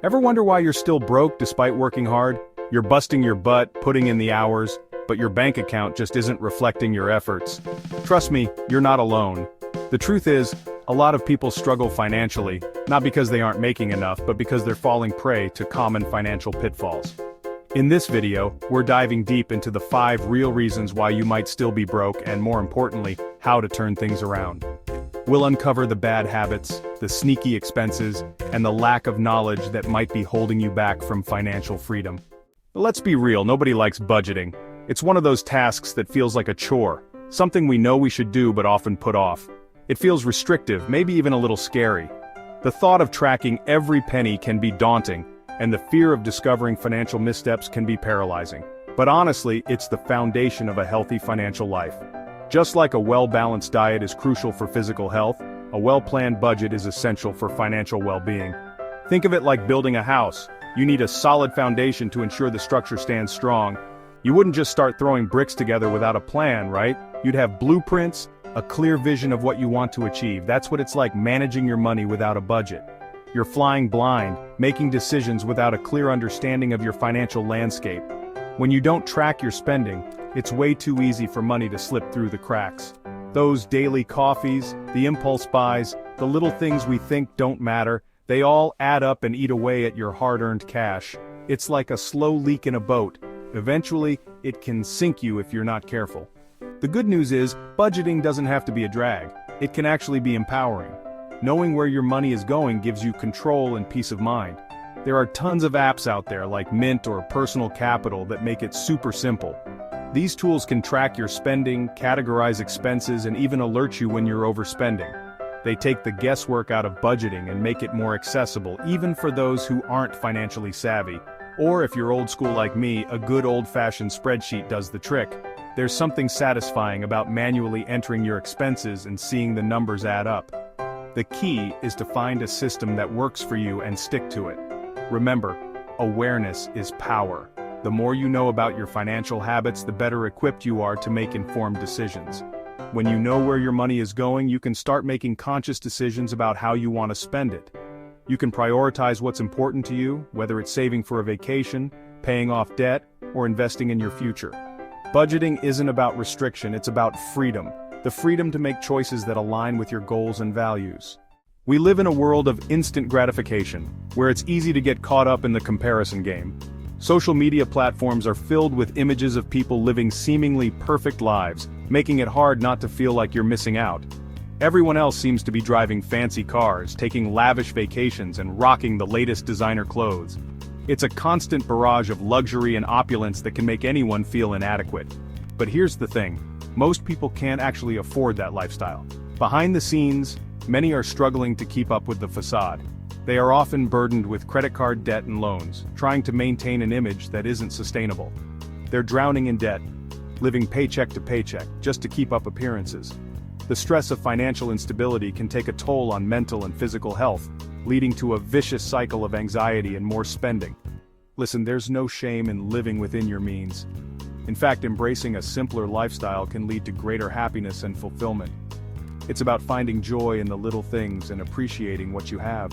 Ever wonder why you're still broke despite working hard? You're busting your butt, putting in the hours, but your bank account just isn't reflecting your efforts. Trust me, you're not alone. The truth is, a lot of people struggle financially, not because they aren't making enough, but because they're falling prey to common financial pitfalls. In this video, we're diving deep into the 5 real reasons why you might still be broke and, more importantly, how to turn things around. We'll uncover the bad habits, the sneaky expenses, and the lack of knowledge that might be holding you back from financial freedom. But let's be real, nobody likes budgeting. It's one of those tasks that feels like a chore, something we know we should do but often put off. It feels restrictive, maybe even a little scary. The thought of tracking every penny can be daunting, and the fear of discovering financial missteps can be paralyzing. But honestly, it's the foundation of a healthy financial life. Just like a well-balanced diet is crucial for physical health, a well-planned budget is essential for financial well-being. Think of it like building a house. You need a solid foundation to ensure the structure stands strong. You wouldn't just start throwing bricks together without a plan, right? You'd have blueprints, a clear vision of what you want to achieve. That's what it's like managing your money without a budget. You're flying blind, making decisions without a clear understanding of your financial landscape. When you don't track your spending, it's way too easy for money to slip through the cracks. Those daily coffees, the impulse buys, the little things we think don't matter, they all add up and eat away at your hard-earned cash. It's like a slow leak in a boat. Eventually, it can sink you if you're not careful. The good news is, budgeting doesn't have to be a drag. It can actually be empowering. Knowing where your money is going gives you control and peace of mind. There are tons of apps out there like Mint or Personal Capital that make it super simple. These tools can track your spending, categorize expenses, and even alert you when you're overspending. They take the guesswork out of budgeting and make it more accessible, even for those who aren't financially savvy. Or if you're old school like me, a good old-fashioned spreadsheet does the trick. There's something satisfying about manually entering your expenses and seeing the numbers add up. The key is to find a system that works for you and stick to it. Remember, awareness is power. The more you know about your financial habits, the better equipped you are to make informed decisions. When you know where your money is going, you can start making conscious decisions about how you want to spend it. You can prioritize what's important to you, whether it's saving for a vacation, paying off debt, or investing in your future. Budgeting isn't about restriction, it's about freedom. The freedom to make choices that align with your goals and values. We live in a world of instant gratification, where it's easy to get caught up in the comparison game. Social media platforms are filled with images of people living seemingly perfect lives, making it hard not to feel like you're missing out. Everyone else seems to be driving fancy cars, taking lavish vacations, and rocking the latest designer clothes. It's a constant barrage of luxury and opulence that can make anyone feel inadequate. But here's the thing, most people can't actually afford that lifestyle. Behind the scenes, many are struggling to keep up with the facade. They are often burdened with credit card debt and loans, trying to maintain an image that isn't sustainable. They're drowning in debt, living paycheck to paycheck, just to keep up appearances. The stress of financial instability can take a toll on mental and physical health, leading to a vicious cycle of anxiety and more spending. Listen, there's no shame in living within your means. In fact, embracing a simpler lifestyle can lead to greater happiness and fulfillment. It's about finding joy in the little things and appreciating what you have.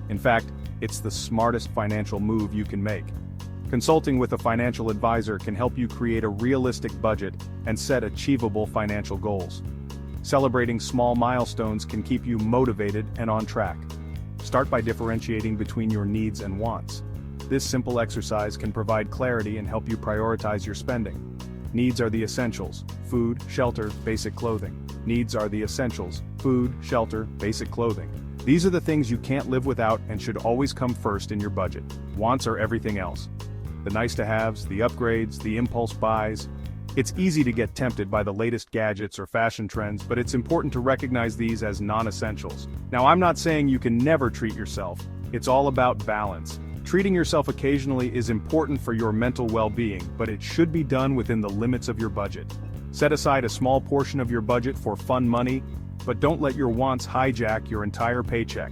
In fact, it's the smartest financial move you can make. Consulting with a financial advisor can help you create a realistic budget and set achievable financial goals. Celebrating small milestones can keep you motivated and on track. Start by differentiating between your needs and wants. This simple exercise can provide clarity and help you prioritize your spending. Needs are the essentials: food, shelter, basic clothing. Needs are the essentials: food, shelter, basic clothing. These are the things you can't live without and should always come first in your budget. Wants are everything else. The nice-to-haves, the upgrades, the impulse buys. It's easy to get tempted by the latest gadgets or fashion trends, but it's important to recognize these as non-essentials. Now, I'm not saying you can never treat yourself. It's all about balance. Treating yourself occasionally is important for your mental well-being, but it should be done within the limits of your budget. Set aside a small portion of your budget for fun money, but don't let your wants hijack your entire paycheck.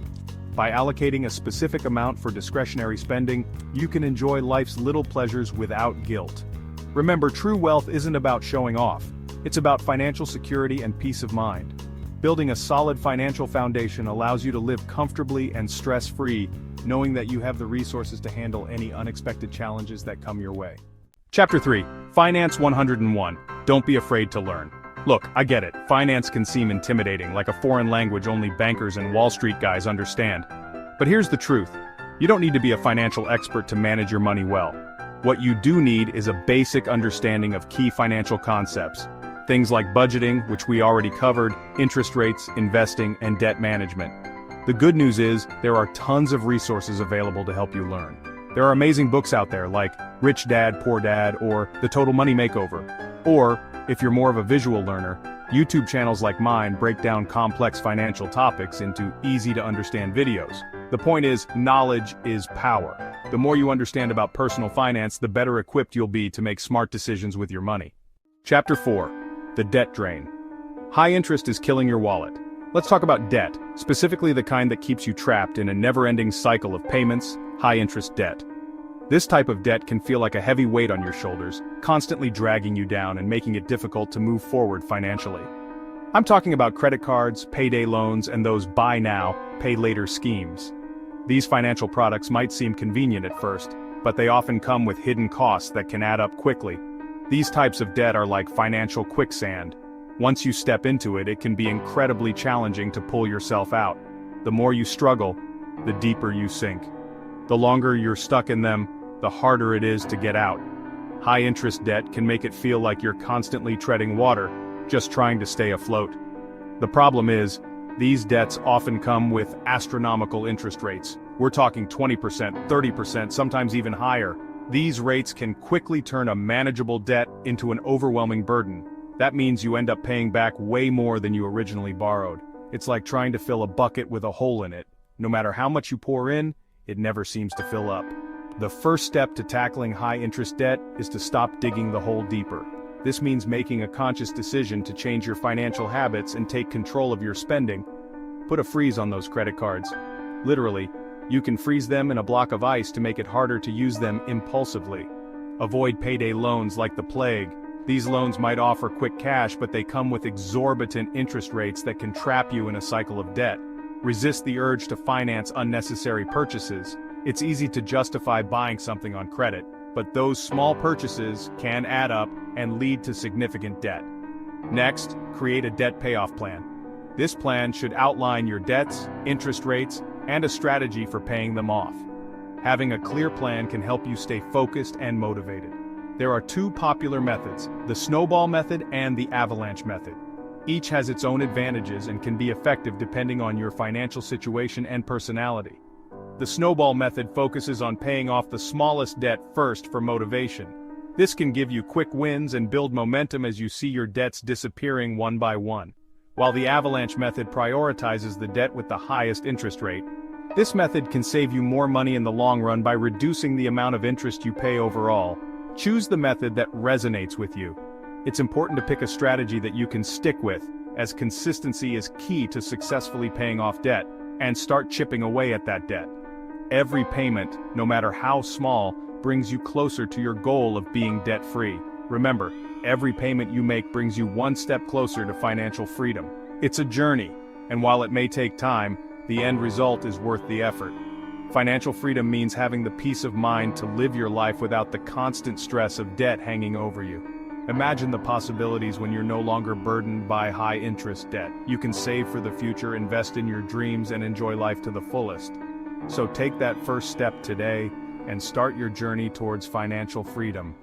By allocating a specific amount for discretionary spending, you can enjoy life's little pleasures without guilt. Remember, true wealth isn't about showing off. It's about financial security and peace of mind. Building a solid financial foundation allows you to live comfortably and stress-free, knowing that you have the resources to handle any unexpected challenges that come your way. Chapter 3, Finance 101. Don't be afraid to learn. Look, I get it, finance can seem intimidating, like a foreign language only bankers and Wall Street guys understand. But here's the truth. You don't need to be a financial expert to manage your money well. What you do need is a basic understanding of key financial concepts. Things like budgeting, which we already covered, interest rates, investing, and debt management. The good news is, there are tons of resources available to help you learn. There are amazing books out there like Rich Dad, Poor Dad, or The Total Money Makeover. Or, if you're more of a visual learner, YouTube channels like mine break down complex financial topics into easy-to-understand videos. The point is, knowledge is power. The more you understand about personal finance, the better equipped you'll be to make smart decisions with your money. Chapter 4. The Debt Drain. High interest is killing your wallet. Let's talk about debt, specifically the kind that keeps you trapped in a never-ending cycle of payments, high-interest debt. This type of debt can feel like a heavy weight on your shoulders, constantly dragging you down and making it difficult to move forward financially. I'm talking about credit cards, payday loans, and those buy now, pay later schemes. These financial products might seem convenient at first, but they often come with hidden costs that can add up quickly. These types of debt are like financial quicksand. Once you step into it, it can be incredibly challenging to pull yourself out. The more you struggle, the deeper you sink. The longer you're stuck in them, the harder it is to get out. High-interest debt can make it feel like you're constantly treading water, just trying to stay afloat. The problem is, these debts often come with astronomical interest rates. We're talking 20%, 30%, sometimes even higher. These rates can quickly turn a manageable debt into an overwhelming burden. That means you end up paying back way more than you originally borrowed. It's like trying to fill a bucket with a hole in it. No matter how much you pour in, it never seems to fill up. The first step to tackling high-interest debt is to stop digging the hole deeper. This means making a conscious decision to change your financial habits and take control of your spending. Put a freeze on those credit cards. Literally, you can freeze them in a block of ice to make it harder to use them impulsively. Avoid payday loans like the plague. These loans might offer quick cash, but they come with exorbitant interest rates that can trap you in a cycle of debt. Resist the urge to finance unnecessary purchases. It's easy to justify buying something on credit, but those small purchases can add up and lead to significant debt. Next, create a debt payoff plan. This plan should outline your debts, interest rates, and a strategy for paying them off. Having a clear plan can help you stay focused and motivated. There are two popular methods, the snowball method and the avalanche method. Each has its own advantages and can be effective depending on your financial situation and personality. The snowball method focuses on paying off the smallest debt first for motivation. This can give you quick wins and build momentum as you see your debts disappearing one by one. While the avalanche method prioritizes the debt with the highest interest rate. This method can save you more money in the long run by reducing the amount of interest you pay overall. Choose the method that resonates with you. It's important to pick a strategy that you can stick with, as consistency is key to successfully paying off debt, and start chipping away at that debt. Every payment, no matter how small, brings you closer to your goal of being debt-free. Remember, every payment you make brings you one step closer to financial freedom. It's a journey, and while it may take time, the end result is worth the effort. Financial freedom means having the peace of mind to live your life without the constant stress of debt hanging over you. Imagine the possibilities when you're no longer burdened by high-interest debt. You can save for the future, invest in your dreams, and enjoy life to the fullest. So take that first step today and start your journey towards financial freedom.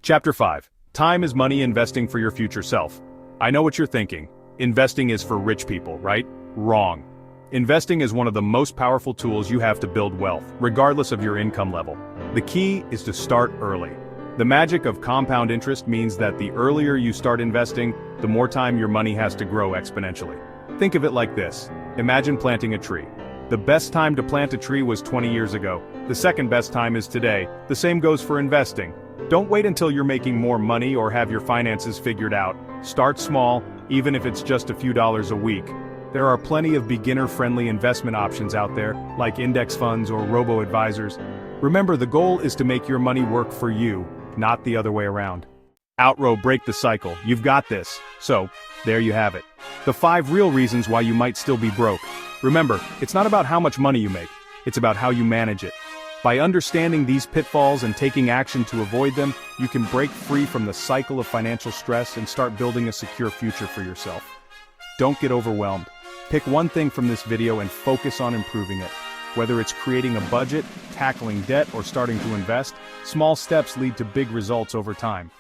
Chapter 5. Time is money investing for your future self. I know what you're thinking. Investing is for rich people, right? Wrong. Investing is one of the most powerful tools you have to build wealth, regardless of your income level. The key is to start early. The magic of compound interest means that the earlier you start investing, the more time your money has to grow exponentially. Think of it like this. Imagine planting a tree. The best time to plant a tree was 20 years ago. The second best time is today. The same goes for investing. Don't wait until you're making more money or have your finances figured out. Start small, even if it's just a few dollars a week. There are plenty of beginner-friendly investment options out there, like index funds or robo-advisors. Remember, the goal is to make your money work for you, not the other way around. Outrow, break the cycle. You've got this. So, there you have it. The 5 real reasons why you might still be broke. Remember, it's not about how much money you make. it's about how you manage it. By understanding these pitfalls and taking action to avoid them, you can break free from the cycle of financial stress and start building a secure future for yourself. Don't get overwhelmed. Pick one thing from this video and focus on improving it. Whether it's creating a budget, tackling debt, or starting to invest, small steps lead to big results over time.